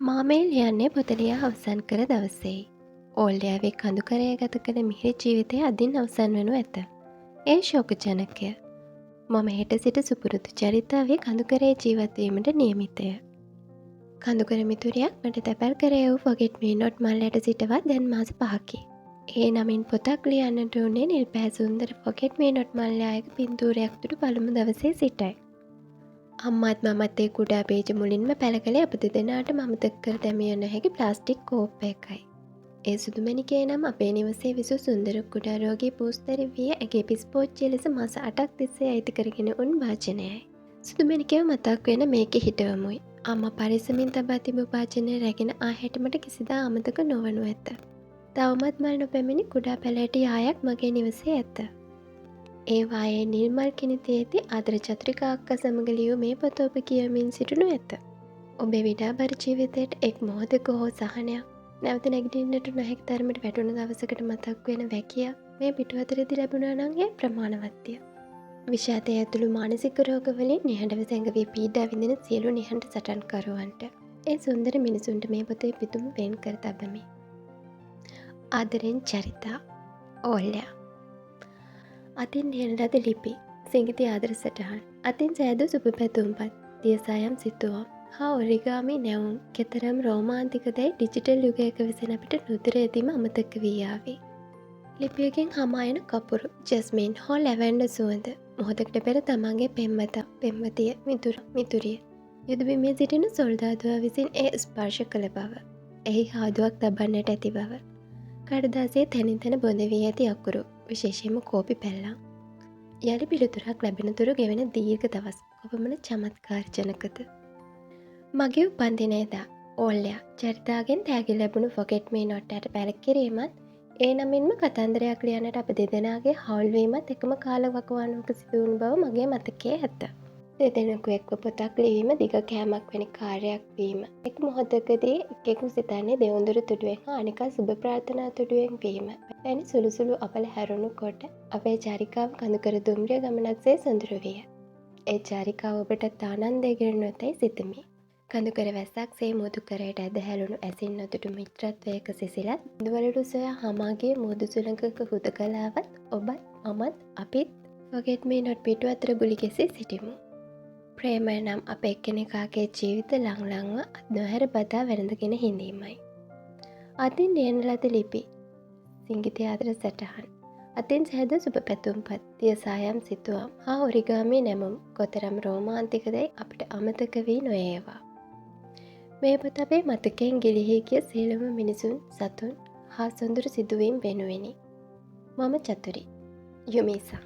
මා මේ ලියන්නේ පොත ලියා අවසන් කළ දවසේයි. ඕල්ඩයාවේ කඳුකරය ගත කළ මිහිරි ජීවිතය අදින් අවසන් වනු ඇත. ඒ ශෝකජනකය. මම හෙට සිට සුපුරුදු චරිතාවේ කඳුකරේ ජීවත්වීමට නියමිතය. කඳුකර මිතුරියක් මට තැපැල් කරය වූ ෆොගෙට් මී නොට් මල්ලට සිටවත් දැන් මාස 5කි. ඒ නමින් පොතක් ලියන්නට උන්නේ නිල් පැහැසුන්දර ෆොගෙට් මී නොට් මල්ලයායක පින්තූරයක් තුඩු පළමු දවසේ සිටයි. අම්මත් මමත් ඒ කුඩා බේජ මුලින්ම පැළ කළේ අප දෙදෙනාට අමතක කර දැමිය නොහැකි ප්ලාස්ටික් කෝප්ප එකයි. ඒ සුදුමැණිකේ නම් අපේ නිවසේ විසූ සුන්දර කුඩා රෝගී පූස්තරි විය ඇගේ පිස්පෝච්චිය ලෙස මාස 8ක් තිස්සේ අයිති කරගෙන උන් වාචනයයි. සුදුමැණිකේව මතක් වෙන මේකේ හිටවමුයි. අම්මා පරිස්සමින් තබා තිබූ වාචනය රැගෙන ආ හැටමට කිසිදා අමතක නොවනු ඇත. තවමත් මල් නොපැමිණි කුඩා පැලෑටි යායක් මගේ නිවසේ ඇත. ඒවායේ නිල්මල් කිනිති ඇති ආදර චතුරිකා අක්කා සමග ලියූ මේ පොත ඔබ කියමින් සිටිනු ඇත. ඔබේ විඩාබර ජීවිතයට එක් මොහොතක හෝ සහනයක් නැවත නැගිටින්නට නොහැකි තරමට වැටුණු දවසකට මතක් වෙන වැකියක් මේ පිටුවතරදී ලැබුණා නම් එය ප්‍රමාණවත්ය. විෂාදය ඇතුළු මානසික රෝගවලින් නිහඬව සැඟවී පීඩා විඳින සියලු නිහඬ සටන්කරුවන්ට ඒ සුන්දර මිනිසුන්ට මේ පොතේ පිටුම වෙන් කර තබමි. ආදරෙන් චරිතා ඕල්යා. අතින් ලියන ලද ලිපි සිංගිති ආදර සටහන් අතින් සෑදූ සුබ පැතුම්පත් දියසායම් සිතුවම් හා ඔරිගාමි නැවුම් කෙතරම් රෝමාන්තිකදැයි ඩිජිටල් යුගයක විසින අපිට නුදුරේදීම අමතක වී යාවි. ලිපියකින් හමායන කපුරු ජස්මීන් හෝ ලැවැන්ඩ සුවඳ මොහොතකට පෙර තමන්ගේ පෙම්වතා පෙම්වතිය මිතුරිය යුදබිමේ සිටින සොල්දාදුවා විසින් ඒ ස්පර්ශ කළ බව එහි හාදුවක් තබන්නට ඇති බව කඩදාසේ තැනින් තැන බොඳ වී ඇති අකුරු විශේෂයෙන්ම කෝපි පැල්ලම් යළි පිළිතුරක් ලැබෙන තුරු ගෙවෙන දීර්ඝ දවස් කොපමණ චමත්කාරජනකද. මගේ උපන්දිනේදා ඕල්ලයා චරිතාගෙන් තෑගි ලැබුණු ෆොගෙට් මී නොට්ට පැරක් කිරීමත් ඒ නමින්ම කතන්දරයක් ලියන්නට අප දෙදෙනාගේ හවුල්වීමත් එකම කාලවකවානුවක සිදුවුණු බව මගේ මතකයේ ඇත. දෙදෙනෙකු එක්ව පොතක් ලිවීම දිග කෑමක් වැනි කාර්යයක් වීම එක් මොහොතකදී එකෙකු සිතන්නේ දෙවුන්දුර තුඩුවෙන් හා අනිකා සුබ ප්‍රාර්ථනා තුඩුවෙන් වීම වැනි සුළුසුළු අපල හැරුණු කොට අපේ චාරිකාව කඳුකර දුම්රිය ගමනක්සේ සොඳුරු විය. ඒ චාරිකාව ඔබට ආනන්දය ගෙරනු ඇතැයි සිතමි. කඳුකර වැස්සක් සේ මුදුකරයට ඇද හැලුණු ඇසින් නොදුටු මිත්‍රත්වයක සිසිලත් දුවලටු සොයා හමාගේ මුහුදු සුළඟක හුදකලාවත් ඔබත් මමත් අපිත් ෆොගෙට් මී නොට් පිටු අතර ගුලි ගැසී සිටිමු. ප්‍රේමය නම් අප එක්කෙනෙකාගේ ජීවිත ලංලංව අත් නොහැර බදා වැළඳගෙන හිඳීමයි. අතින් ලියන ලද ලිපි සිංගිති ආදර සටහන් අතින් සෑදූ සුබ පැතුම්පත් දියසායම් සිතුවම් හා ඔරිගාමි නැමුම් කොතරම් රෝමාන්තිකදැයි අපට අමතක වී නොඒවා. මේ පොත අපේ මතකයෙන් ගිලිහී ගිය සියලුම මිනිසුන් සතුන් හා සොඳුරු සිදුවීම් වෙනුවෙනි. මම චතුරි යුමීසා.